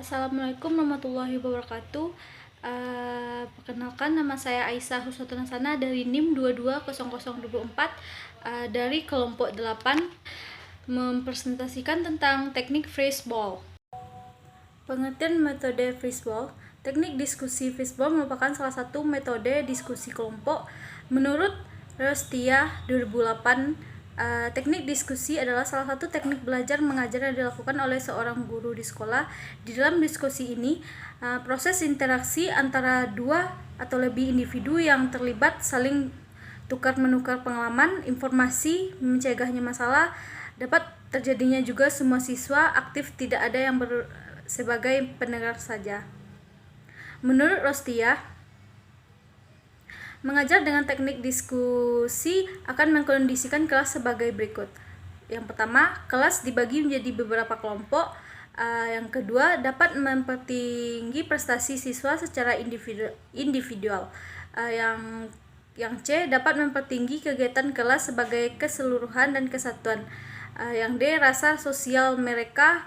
Assalamualaikum warahmatullahi wabarakatuh. Perkenalkan, nama saya Aisyah Husnatulhasanah dari NIM 220024 dari kelompok 8, mempresentasikan tentang teknik freezeball. Pengertian metode freezeball. Teknik diskusi freezeball merupakan salah satu metode diskusi kelompok. Menurut Rostia 2008, teknik diskusi adalah salah satu teknik belajar mengajar yang dilakukan oleh seorang guru di sekolah. Di dalam diskusi ini, proses interaksi antara dua atau lebih individu yang terlibat saling tukar-menukar pengalaman, informasi, mencegahnya masalah. Dapat terjadinya juga semua siswa aktif, tidak ada yang sebagai pendengar saja. Menurut Rostia, mengajar dengan teknik diskusi akan mengkondisikan kelas sebagai berikut. Yang pertama, kelas dibagi menjadi beberapa kelompok. Yang kedua, dapat mempertinggi prestasi siswa secara individual. Yang C, dapat mempertinggi kegiatan kelas sebagai keseluruhan dan kesatuan. Yang D, rasa sosial mereka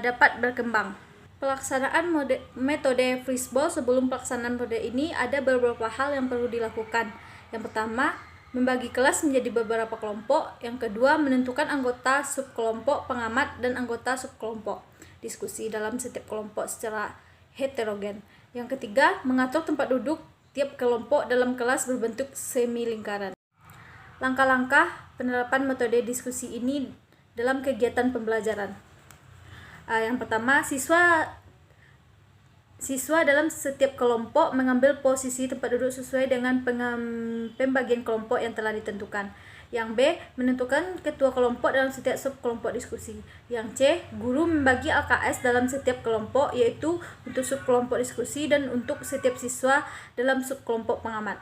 dapat berkembang. Pelaksanaan metode freezeball. Sebelum pelaksanaan metode ini ada beberapa hal yang perlu dilakukan. Yang pertama, membagi kelas menjadi beberapa kelompok. Yang kedua, menentukan anggota subkelompok, pengamat, dan anggota subkelompok. Diskusi dalam setiap kelompok secara heterogen. Yang ketiga, mengatur tempat duduk tiap kelompok dalam kelas berbentuk semi lingkaran. Langkah-langkah penerapan metode diskusi ini dalam kegiatan pembelajaran. Yang pertama, siswa dalam setiap kelompok mengambil posisi tempat duduk sesuai dengan pembagian kelompok yang telah ditentukan. Yang B, menentukan ketua kelompok dalam setiap subkelompok diskusi. Yang C, guru membagi LKS dalam setiap kelompok, yaitu untuk subkelompok diskusi dan untuk setiap siswa dalam subkelompok pengamat.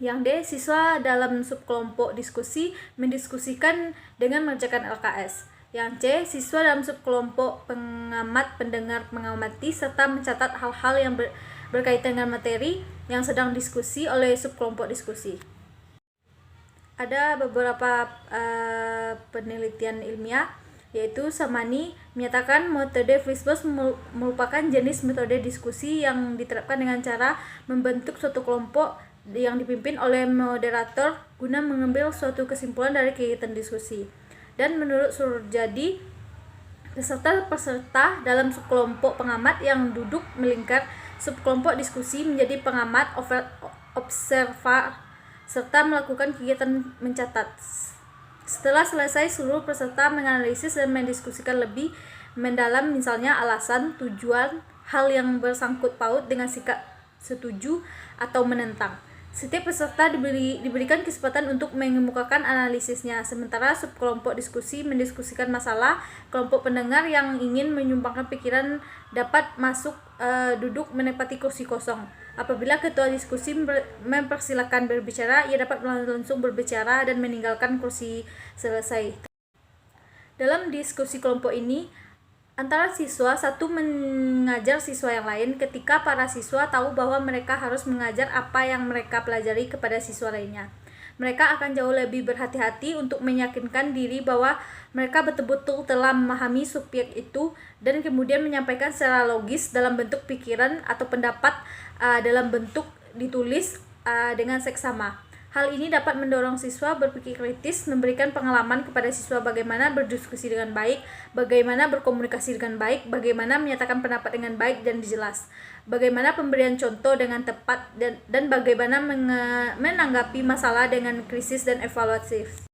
Yang D, siswa dalam subkelompok diskusi mendiskusikan dengan mengerjakan LKS. Yang C, siswa dalam subkelompok pengamat pendengar mengamati serta mencatat hal-hal yang berkaitan dengan materi yang sedang diskusi oleh subkelompok diskusi. Ada beberapa penelitian ilmiah, yaitu Samani menyatakan metode freezeball merupakan jenis metode diskusi yang diterapkan dengan cara membentuk suatu kelompok yang dipimpin oleh moderator guna mengambil suatu kesimpulan dari kegiatan diskusi. Dan menurut Surjadi, peserta dalam subkelompok pengamat yang duduk melingkar subkelompok diskusi menjadi pengamat observer serta melakukan kegiatan mencatat. Setelah selesai, seluruh peserta menganalisis dan mendiskusikan lebih mendalam, misalnya alasan, tujuan, hal yang bersangkut paut dengan sikap setuju atau menentang. Setiap peserta diberikan kesempatan untuk mengemukakan analisisnya, sementara subkelompok diskusi mendiskusikan masalah. Kelompok pendengar yang ingin menyumbangkan pikiran dapat masuk duduk menempati kursi kosong. Apabila ketua diskusi mempersilakan berbicara, ia dapat langsung berbicara dan meninggalkan kursi selesai. Dalam diskusi kelompok ini, antara siswa satu mengajar siswa yang lain ketika para siswa tahu bahwa mereka harus mengajar apa yang mereka pelajari kepada siswa lainnya. Mereka akan jauh lebih berhati-hati untuk meyakinkan diri bahwa mereka betul-betul telah memahami subjek itu dan kemudian menyampaikan secara logis dalam bentuk pikiran atau pendapat dalam bentuk ditulis dengan seksama. Hal ini dapat mendorong siswa berpikir kritis, memberikan pengalaman kepada siswa bagaimana berdiskusi dengan baik, bagaimana berkomunikasi dengan baik, bagaimana menyatakan pendapat dengan baik dan jelas, bagaimana pemberian contoh dengan tepat, dan bagaimana menanggapi masalah dengan krisis dan evaluatif.